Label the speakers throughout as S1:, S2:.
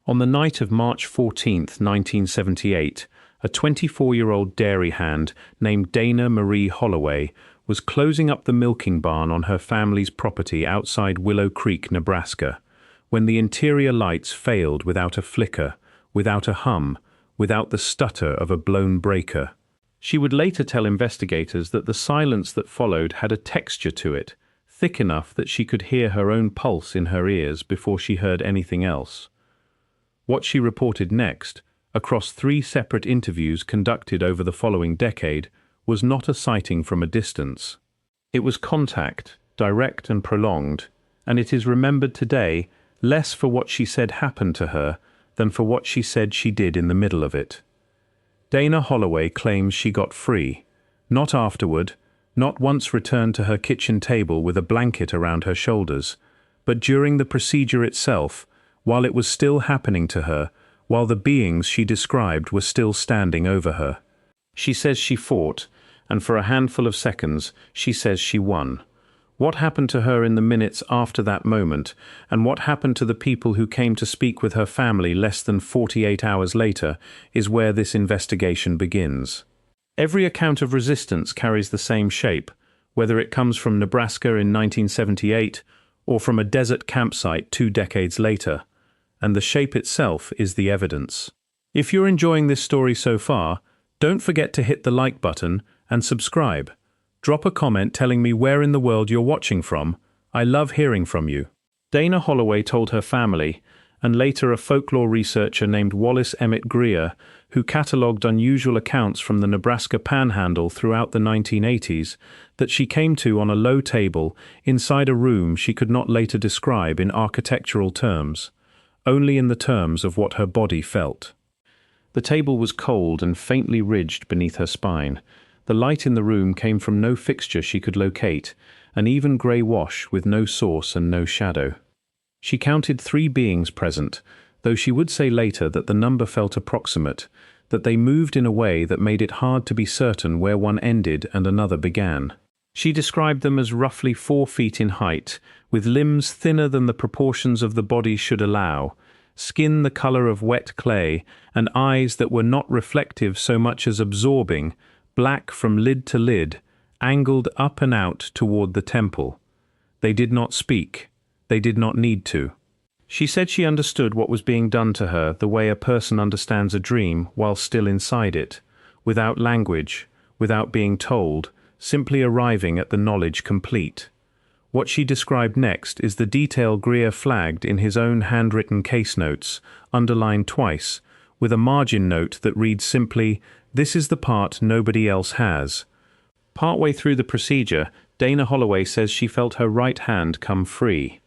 S1: On the night of March 14th, 1978, a 24-year-old dairy hand named Dana Marie Holloway was closing up the milking barn on her family's property outside Willow Creek, Nebraska, when the interior lights failed without a flicker, without a hum, without the stutter of a blown breaker. She would later tell investigators that the silence that followed had a texture to it, thick enough that she could hear her own pulse in her ears before she heard anything else. What she reported next, across 3 separate interviews conducted over the following decade, was not a sighting from a distance. It was contact, direct and prolonged, and it is remembered today less for what she said happened to her than for what she said she did in the middle of it. Dana Holloway claims she got free, not afterward, not once returned to her kitchen table with a blanket around her shoulders, but during the procedure itself, while it was still happening to her, while the beings she described were still standing over her. She says she fought, and for a handful of seconds, she says she won. What happened to her in the minutes after that moment, and what happened to the people who came to speak with her family less than 48 hours later, is where this investigation begins. Every account of resistance carries the same shape, whether it comes from Nebraska in 1978 or from a desert campsite 2 decades later, and the shape itself is the evidence. If you're enjoying this story so far, don't forget to hit the like button and subscribe. Drop a comment telling me where in the world you're watching from. I love hearing from you. Dana Holloway told her family, and later a folklore researcher named Wallace Emmett Greer, who catalogued unusual accounts from the Nebraska Panhandle throughout the 1980s, that she came to on a low table inside a room she could not later describe in architectural terms, only in the terms of what her body felt. The table was cold and faintly ridged beneath her spine. The light in the room came from no fixture she could locate, an even grey wash with no source and no shadow. She counted 3 beings present, though she would say later that the number felt approximate, that they moved in a way that made it hard to be certain where one ended and another began. She described them as roughly 4 feet in height, with limbs thinner than the proportions of the body should allow, skin the color of wet clay, and eyes that were not reflective so much as absorbing, black from lid to lid, angled up and out toward the temple. They did not speak. They did not need to. She said she understood what was being done to her the way a person understands a dream while still inside it, without language, without being told, simply arriving at the knowledge complete. What she described next is the detail Greer flagged in his own handwritten case notes, underlined twice, with a margin note that reads simply, "This is the part nobody else has." Partway through the procedure, Dana Holloway says she felt her right hand come free.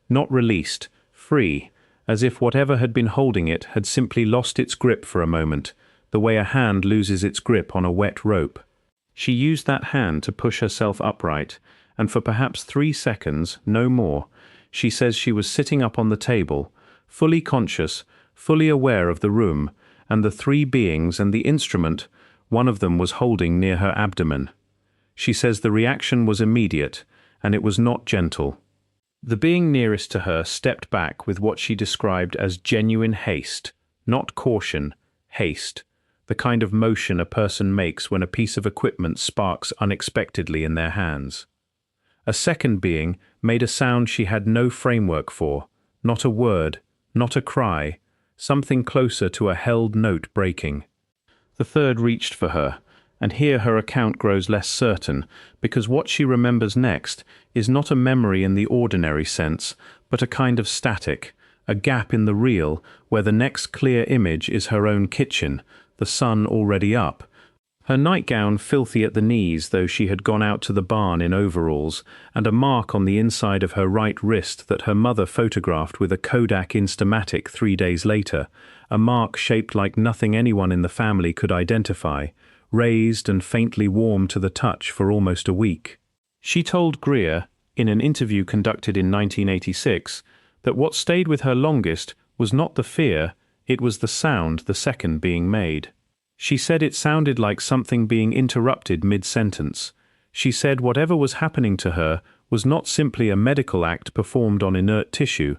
S1: Not released, free, as if whatever had been holding it had simply lost its grip for a moment, the way a hand loses its grip on a wet rope. She used that hand to push herself upright, and for perhaps 3 seconds, no more, she says she was sitting up on the table, fully conscious, fully aware of the room, and the 3 beings and the instrument one of them was holding near her abdomen. She says the reaction was immediate, and it was not gentle. The being nearest to her stepped back with what she described as genuine haste, not caution, haste, the kind of motion a person makes when a piece of equipment sparks unexpectedly in their hands. A second being made a sound she had no framework for, not a word, not a cry, something closer to a held note breaking. The third reached for her, and here her account grows less certain, because what she remembers next is not a memory in the ordinary sense, but a kind of static, a gap in the real, where the next clear image is her own kitchen, the sun already up, her nightgown filthy at the knees though she had gone out to the barn in overalls, and a mark on the inside of her right wrist that her mother photographed with a Kodak Instamatic 3 days later, a mark shaped like nothing anyone in the family could identify, raised and faintly warm to the touch for almost a week. She told Greer, in an interview conducted in 1986, that what stayed with her longest was not the fear, it was the sound the second being made. She said it sounded like something being interrupted mid-sentence. She said whatever was happening to her was not simply a medical act performed on inert tissue.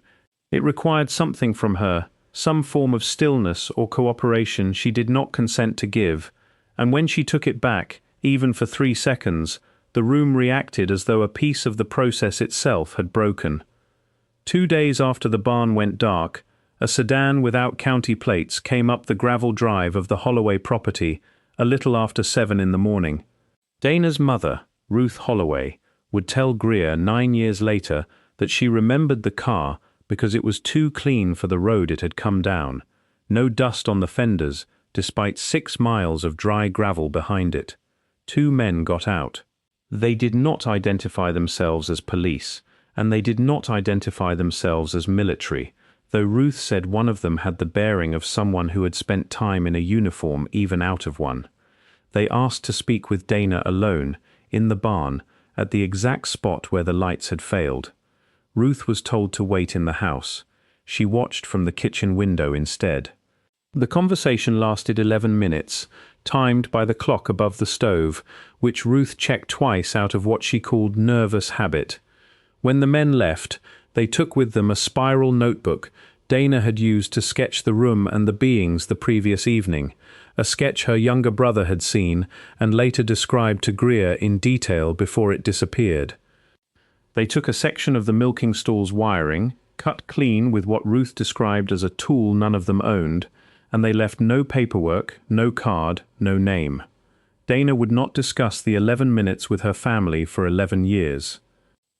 S1: It required something from her, some form of stillness or cooperation she did not consent to give, and when she took it back, even for 3 seconds, the room reacted as though a piece of the process itself had broken. 2 days after the barn went dark, a sedan without county plates came up the gravel drive of the Holloway property a little after 7 in the morning. Dana's mother, Ruth Holloway, would tell Greer 9 years later that she remembered the car because it was too clean for the road it had come down, no dust on the fenders, despite 6 miles of dry gravel behind it. 2 men got out. They did not identify themselves as police, and they did not identify themselves as military, though Ruth said one of them had the bearing of someone who had spent time in a uniform even out of one. They asked to speak with Dana alone, in the barn, at the exact spot where the lights had failed. Ruth was told to wait in the house. She watched from the kitchen window instead. The conversation lasted 11 minutes, timed by the clock above the stove, which Ruth checked twice out of what she called nervous habit. When the men left, they took with them a spiral notebook Dana had used to sketch the room and the beings the previous evening, a sketch her younger brother had seen and later described to Greer in detail before it disappeared. They took a section of the milking stall's wiring, cut clean with what Ruth described as a tool none of them owned, and they left no paperwork, no card, no name. Dana would not discuss the 11 minutes with her family for 11 years.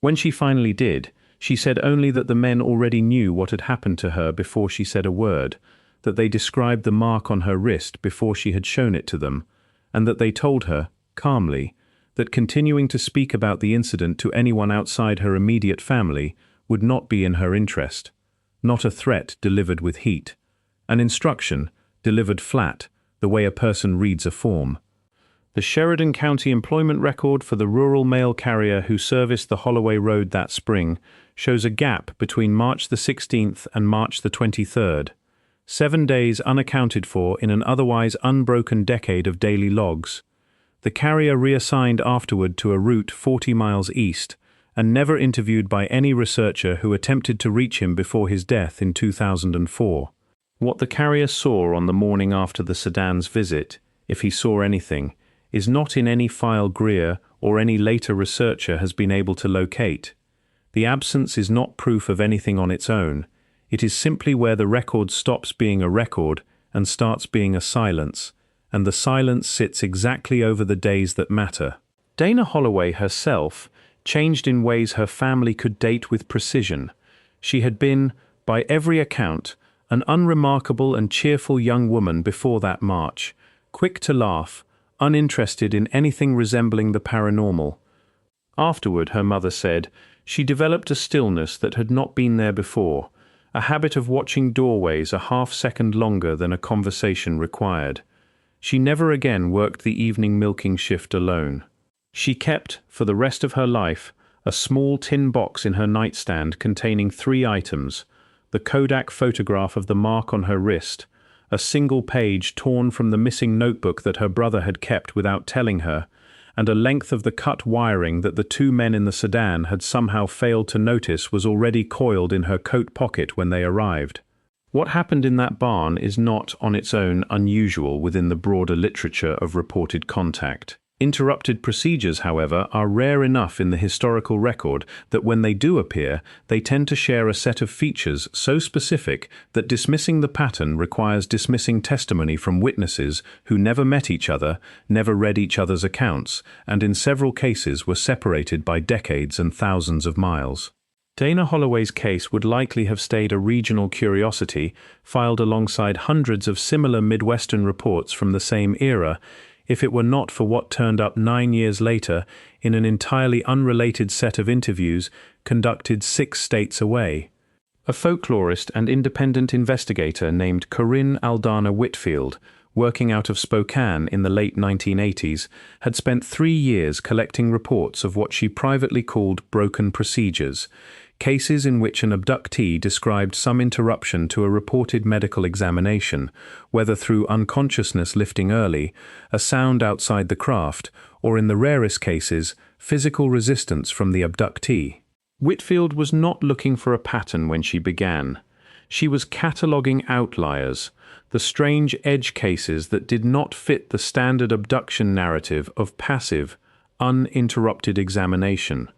S1: When she finally did, she said only that the men already knew what had happened to her before she said a word, that they described the mark on her wrist before she had shown it to them, and that they told her, calmly, that continuing to speak about the incident to anyone outside her immediate family would not be in her interest. Not a threat delivered with heat. An instruction delivered flat, the way a person reads a form. The Sheridan County employment record for the rural mail carrier who serviced the Holloway Road that spring shows a gap between March the 16th and March the 23rd. 7 days unaccounted for in an otherwise unbroken decade of daily logs. The carrier reassigned afterward to a route 40 miles east, and never interviewed by any researcher who attempted to reach him before his death in 2004. What the carrier saw on the morning after the sedan's visit, if he saw anything, is not in any file Greer or any later researcher has been able to locate. The absence is not proof of anything on its own. It is simply where the record stops being a record and starts being a silence, and the silence sits exactly over the days that matter. Dana Holloway herself changed in ways her family could date with precision. She had been, by every account, an unremarkable and cheerful young woman before that march, quick to laugh, uninterested in anything resembling the paranormal. Afterward, her mother said, she developed a stillness that had not been there before, a habit of watching doorways a half-second longer than a conversation required. She never again worked the evening milking shift alone. She kept, for the rest of her life, a small tin box in her nightstand containing 3 items: the Kodak photograph of the mark on her wrist, a single page torn from the missing notebook that her brother had kept without telling her, and a length of the cut wiring that the 2 men in the sedan had somehow failed to notice was already coiled in her coat pocket when they arrived. What happened in that barn is not, on its own, unusual within the broader literature of reported contact. Interrupted procedures, however, are rare enough in the historical record that when they do appear, they tend to share a set of features so specific that dismissing the pattern requires dismissing testimony from witnesses who never met each other, never read each other's accounts, and in several cases were separated by decades and thousands of miles. Dana Holloway's case would likely have stayed a regional curiosity, filed alongside hundreds of similar Midwestern reports from the same era, if it were not for what turned up 9 years later in an entirely unrelated set of interviews conducted 6 states away. A folklorist and independent investigator named Corinne Whitfield, working out of Spokane in the late 1980s, had spent 3 years collecting reports of what she privately called broken procedures, cases in which an abductee described some interruption to a reported medical examination, whether through unconsciousness lifting early, a sound outside the craft, or in the rarest cases, physical resistance from the abductee. Whitfield was not looking for a pattern when she began. She was cataloguing outliers, the strange edge cases that did not fit the standard abduction narrative of passive, uninterrupted examination.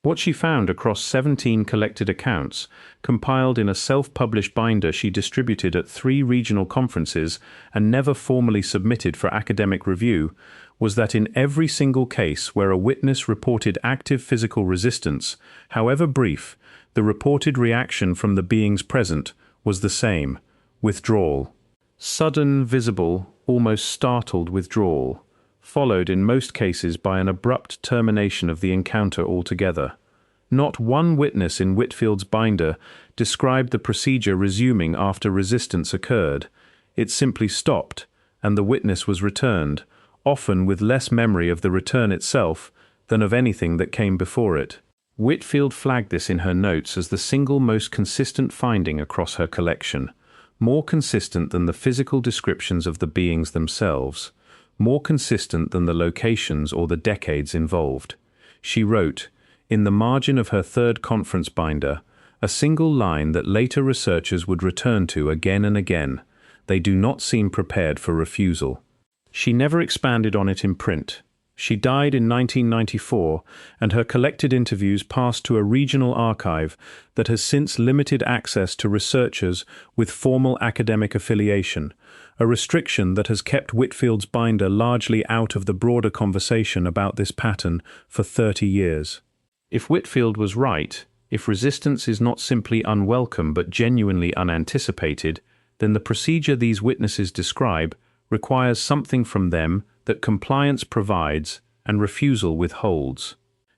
S1: What she found across 17 collected accounts, compiled in a self-published binder she distributed at 3 regional conferences and never formally submitted for academic review, was that in every single case where a witness reported active physical resistance, however brief, the reported reaction from the beings present was the same: withdrawal. Sudden, visible, almost startled withdrawal, followed in most cases by an abrupt termination of the encounter altogether. Not one witness in Whitfield's binder described the procedure resuming after resistance occurred. It simply stopped, and the witness was returned, often with less memory of the return itself than of anything that came before it. Whitfield flagged this in her notes as the single most consistent finding across her collection, more consistent than the physical descriptions of the beings themselves, more consistent than the locations or the decades involved. She wrote, in the margin of her 3rd conference binder, a single line that later researchers would return to again and again: they do not seem prepared for refusal. She never expanded on it in print. She died in 1994, and her collected interviews passed to a regional archive that has since limited access to researchers with formal academic affiliation, a restriction that has kept Whitfield's binder largely out of the broader conversation about this pattern for 30 years. If Whitfield was right, if resistance is not simply unwelcome but genuinely unanticipated, then the procedure these witnesses describe requires something from them that compliance provides and refusal withholds.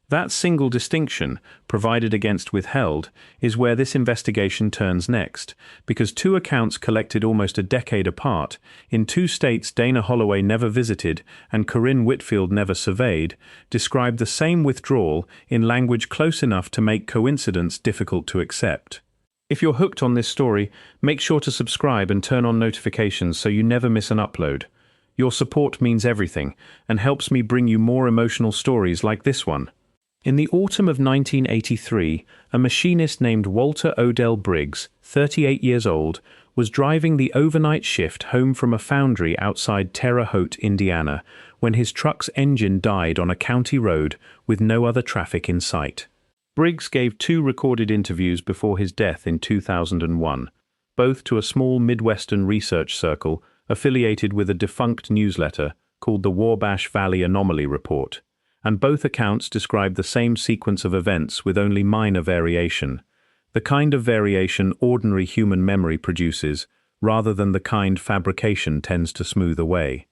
S1: That single distinction, provided against withheld, is where this investigation turns next, because 2 accounts collected almost a decade apart, in 2 states Dana Holloway never visited and Corinne Whitfield never surveyed, describe the same withdrawal in language close enough to make coincidence difficult to accept. If you're hooked on this story, make sure to subscribe and turn on notifications so you never miss an upload. Your support means everything and helps me bring you more emotional stories like this one. In the autumn of 1983, a machinist named Walter Odell Briggs, 38 years old, was driving the overnight shift home from a foundry outside Terre Haute, Indiana, when his truck's engine died on a county road with no other traffic in sight. Briggs gave 2 recorded interviews before his death in 2001, both to a small Midwestern research circle affiliated with a defunct newsletter called the Wabash Valley Anomaly Report, and both accounts describe the same sequence of events with only minor variation, the kind of variation ordinary human memory produces, rather than the kind fabrication tends to smooth away.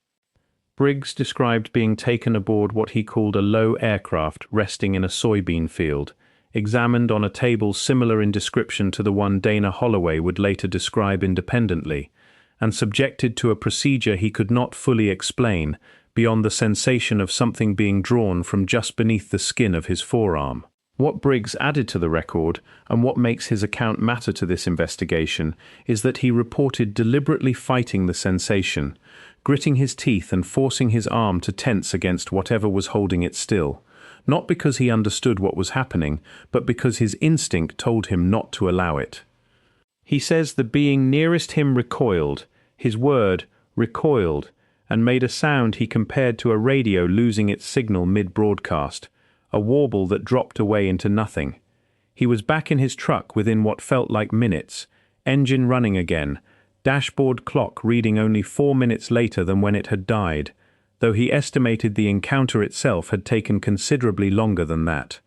S1: Briggs described being taken aboard what he called a low aircraft resting in a soybean field, examined on a table similar in description to the one Dana Holloway would later describe independently, and subjected to a procedure he could not fully explain beyond the sensation of something being drawn from just beneath the skin of his forearm. What Briggs added to the record, and what makes his account matter to this investigation, is that he reported deliberately fighting the sensation, gritting his teeth and forcing his arm to tense against whatever was holding it still, not because he understood what was happening, but because his instinct told him not to allow it. He says the being nearest him recoiled, his word, recoiled, and made a sound he compared to a radio losing its signal mid-broadcast, a warble that dropped away into nothing. He was back in his truck within what felt like minutes, engine running again, dashboard clock reading only 4 minutes later than when it had died, though he estimated the encounter itself had taken considerably longer than that.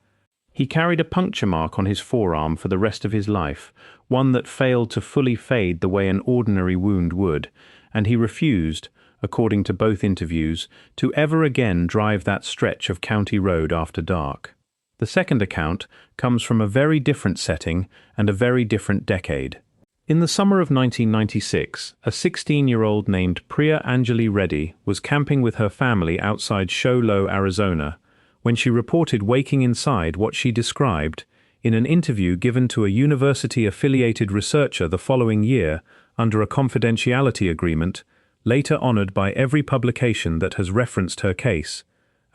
S1: He carried a puncture mark on his forearm for the rest of his life, one that failed to fully fade the way an ordinary wound would, and he refused, according to both interviews, to ever again drive that stretch of county road after dark. The second account comes from a very different setting and a very different decade. In the summer of 1996, a 16-year-old named Priya Anjali Reddy was camping with her family outside Show Low, Arizona, when she reported waking inside what she described, in an interview given to a university-affiliated researcher the following year under a confidentiality agreement, later honored by every publication that has referenced her case,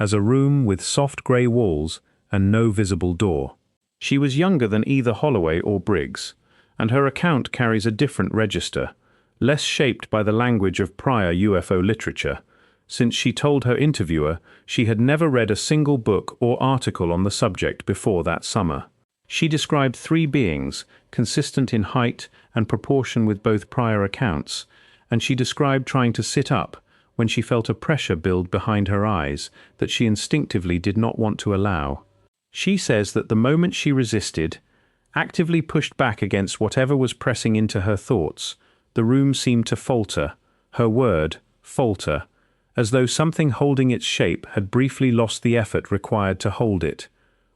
S1: as a room with soft grey walls and no visible door. She was younger than either Holloway or Briggs, and her account carries a different register, less shaped by the language of prior UFO literature, since she told her interviewer she had never read a single book or article on the subject before that summer. She described three beings, consistent in height and proportion with both prior accounts, and she described trying to sit up when she felt a pressure build behind her eyes that she instinctively did not want to allow. She says that the moment she resisted, actively pushed back against whatever was pressing into her thoughts, the room seemed to falter, her word, falter, as though something holding its shape had briefly lost the effort required to hold it.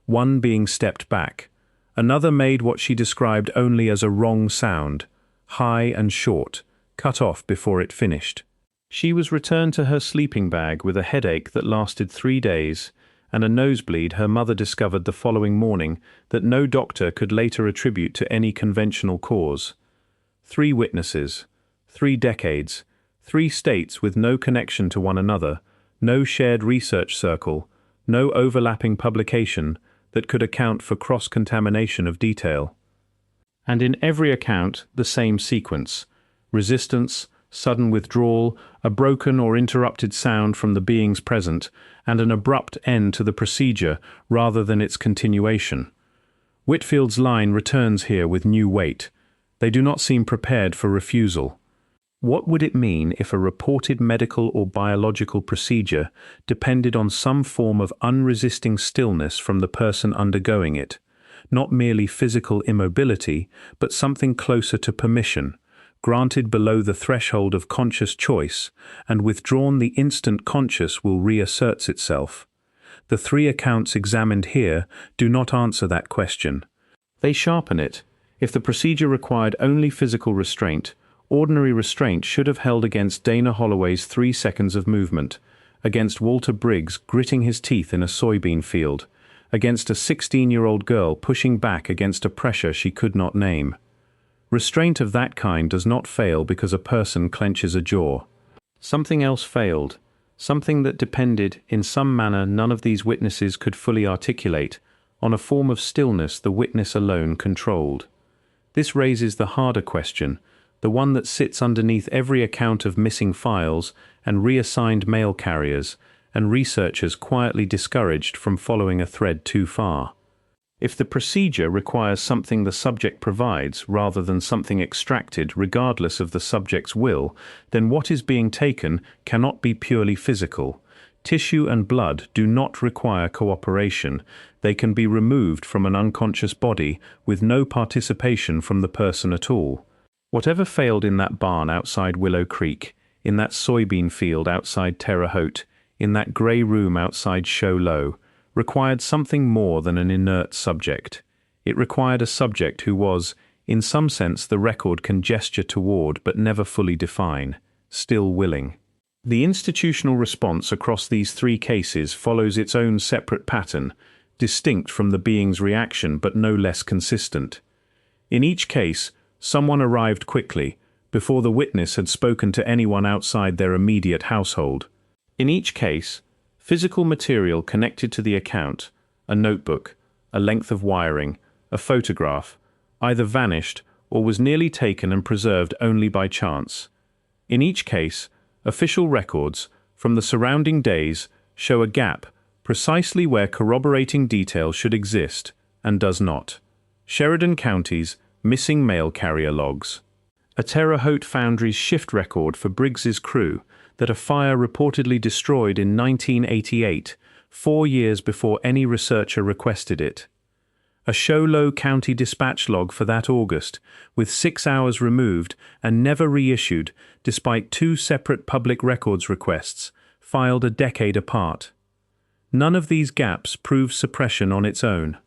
S1: One being stepped back. Another made what she described only as a wrong sound, high and short, cut off before it finished. She was returned to her sleeping bag with a headache that lasted 3 days, and a nosebleed her mother discovered the following morning that no doctor could later attribute to any conventional cause. 3 witnesses, 3 decades, 3 states with no connection to one another, no shared research circle, no overlapping publication that could account for cross-contamination of detail. And in every account, the same sequence: resistance, sudden withdrawal, a broken or interrupted sound from the beings present, and an abrupt end to the procedure rather than its continuation. Whitfield's line returns here with new weight. They do not seem prepared for refusal. What would it mean if a reported medical or biological procedure depended on some form of unresisting stillness from the person undergoing it, not merely physical immobility, but something closer to permission, granted below the threshold of conscious choice, and withdrawn the instant conscious will reasserts itself? The 3 accounts examined here do not answer that question. They sharpen it. If the procedure required only physical restraint, ordinary restraint should have held against Dana Holloway's 3 seconds of movement, against Walter Briggs gritting his teeth in a soybean field, against a 16-year-old girl pushing back against a pressure she could not name. Restraint of that kind does not fail because a person clenches a jaw. Something else failed, something that depended, in some manner none of these witnesses could fully articulate, on a form of stillness the witness alone controlled. This raises the harder question, the one that sits underneath every account of missing files and reassigned mail carriers, and researchers quietly discouraged from following a thread too far. If the procedure requires something the subject provides rather than something extracted regardless of the subject's will, then what is being taken cannot be purely physical. Tissue and blood do not require cooperation. They can be removed from an unconscious body with no participation from the person at all. Whatever failed in that barn outside Willow Creek, in that soybean field outside Terre Haute, in that grey room outside Show Low, required something more than an inert subject. It required a subject who was, in some sense the record can gesture toward but never fully define, still willing. The institutional response across these 3 cases follows its own separate pattern, distinct from the being's reaction but no less consistent. In each case, someone arrived quickly, before the witness had spoken to anyone outside their immediate household. In each case, physical material connected to the account, a notebook, a length of wiring, a photograph, either vanished or was nearly taken and preserved only by chance. In each case, official records from the surrounding days show a gap precisely where corroborating detail should exist and does not. Sheridan County's missing mail carrier logs. A Terre Haute Foundry's shift record for Briggs's crew that a fire reportedly destroyed in 1988, 4 years before any researcher requested it. A Show Low County dispatch log for that August, with 6 hours removed and never reissued despite 2 separate public records requests, filed a decade apart. None of these gaps proves suppression on its own.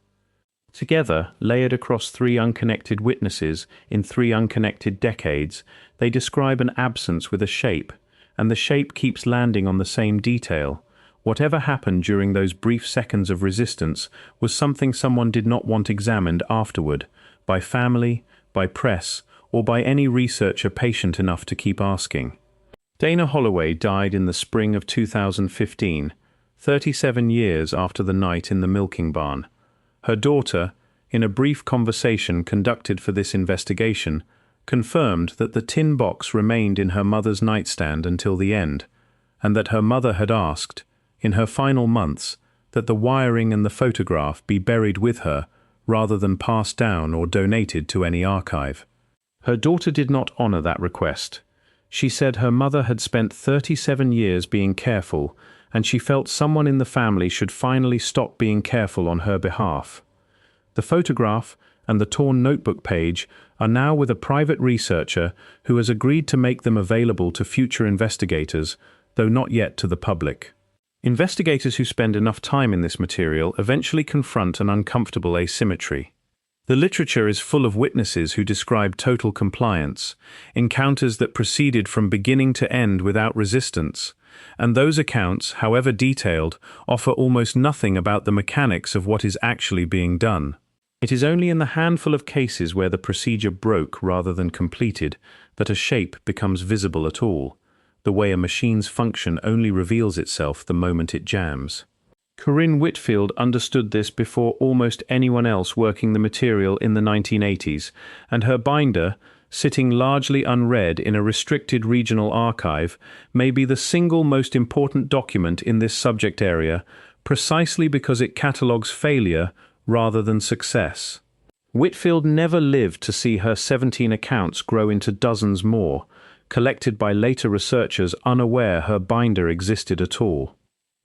S1: Together, layered across 3 unconnected witnesses in 3 unconnected decades, they describe an absence with a shape, and the shape keeps landing on the same detail. Whatever happened during those brief seconds of resistance was something someone did not want examined afterward, by family, by press, or by any researcher patient enough to keep asking. Dana Holloway died in the spring of 2015, 37 years after the night in the milking barn. Her daughter, in a brief conversation conducted for this investigation, confirmed that the tin box remained in her mother's nightstand until the end, and that her mother had asked, in her final months, that the wiring and the photograph be buried with her rather than passed down or donated to any archive. Her daughter did not honor that request. She said her mother had spent 37 years being careful, and she felt someone in the family should finally stop being careful on her behalf. The photograph and the torn notebook page are now with a private researcher who has agreed to make them available to future investigators, though not yet to the public. Investigators who spend enough time in this material eventually confront an uncomfortable asymmetry. The literature is full of witnesses who describe total compliance, encounters that proceeded from beginning to end without resistance, and those accounts, however detailed, offer almost nothing about the mechanics of what is actually being done. It is only in the handful of cases where the procedure broke rather than completed that a shape becomes visible at all. The way a machine's function only reveals itself the moment it jams. Corinne Whitfield understood this before almost anyone else working the material in the 1980s, and her binder, sitting largely unread in a restricted regional archive, may be the single most important document in this subject area, precisely because it catalogues failure rather than success. Whitfield never lived to see her 17 accounts grow into dozens more, collected by later researchers unaware her binder existed at all.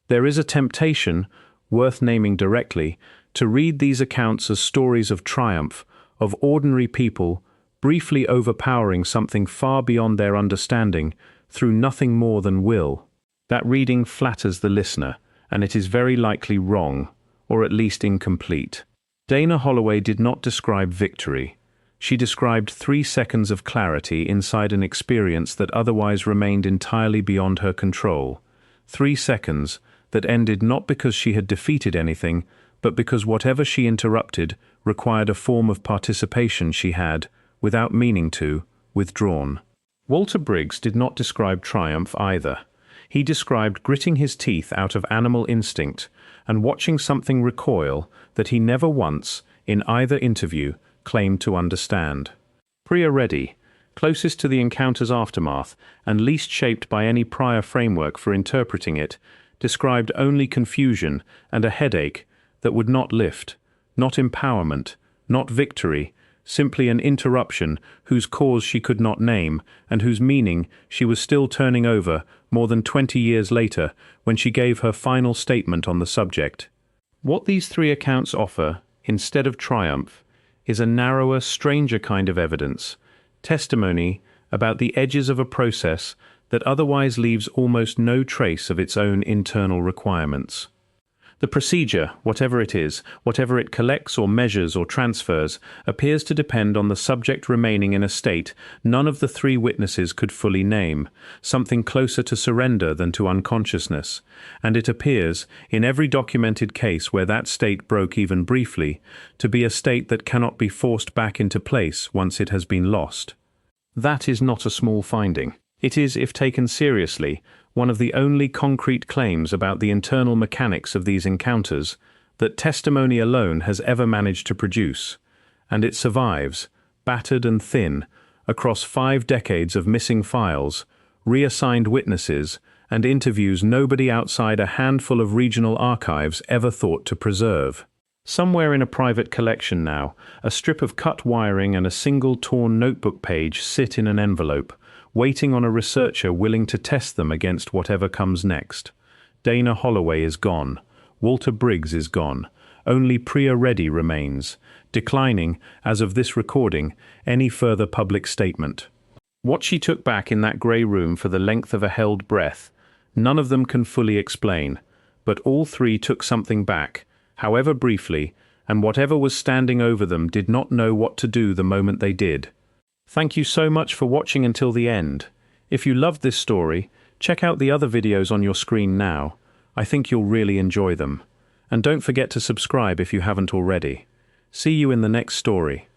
S1: There is a temptation, worth naming directly, to read these accounts as stories of triumph, of ordinary people briefly overpowering something far beyond their understanding through nothing more than will. That reading flatters the listener, and it is very likely wrong, or at least incomplete. Dana Holloway did not describe victory. She described 3 seconds of clarity inside an experience that otherwise remained entirely beyond her control. 3 seconds that ended not because she had defeated anything, but because whatever she interrupted required a form of participation she had, without meaning to, withdrawn. Walter Briggs did not describe triumph either. He described gritting his teeth out of animal instinct and watching something recoil that he never once, in either interview, claimed to understand. Priya Reddy, closest to the encounter's aftermath and least shaped by any prior framework for interpreting it, described only confusion and a headache that would not lift, not empowerment, not victory, simply an interruption whose cause she could not name and whose meaning she was still turning over more than 20 years later when she gave her final statement on the subject. What these 3 accounts offer, instead of triumph, is a narrower, stranger kind of evidence, testimony about the edges of a process that otherwise leaves almost no trace of its own internal requirements. The procedure, whatever it is, whatever it collects or measures or transfers, appears to depend on the subject remaining in a state none of the 3 witnesses could fully name, something closer to surrender than to unconsciousness, and it appears, in every documented case where that state broke even briefly, to be a state that cannot be forced back into place once it has been lost. That is not a small finding. It is, if taken seriously, one of the only concrete claims about the internal mechanics of these encounters that testimony alone has ever managed to produce, and it survives, battered and thin, across 5 decades of missing files, reassigned witnesses, and interviews nobody outside a handful of regional archives ever thought to preserve. Somewhere in a private collection now, a strip of cut wiring and a single torn notebook page sit in an envelope, waiting on a researcher willing to test them against whatever comes next. Dana Holloway is gone. Walter Briggs is gone. Only Priya Reddy remains, declining, as of this recording, any further public statement. What she took back in that grey room for the length of a held breath, none of them can fully explain, but all 3 took something back, however briefly, and whatever was standing over them did not know what to do the moment they did. Thank you so much for watching until the end. If you loved this story, check out the other videos on your screen now. I think you'll really enjoy them. And don't forget to subscribe if you haven't already. See you in the next story.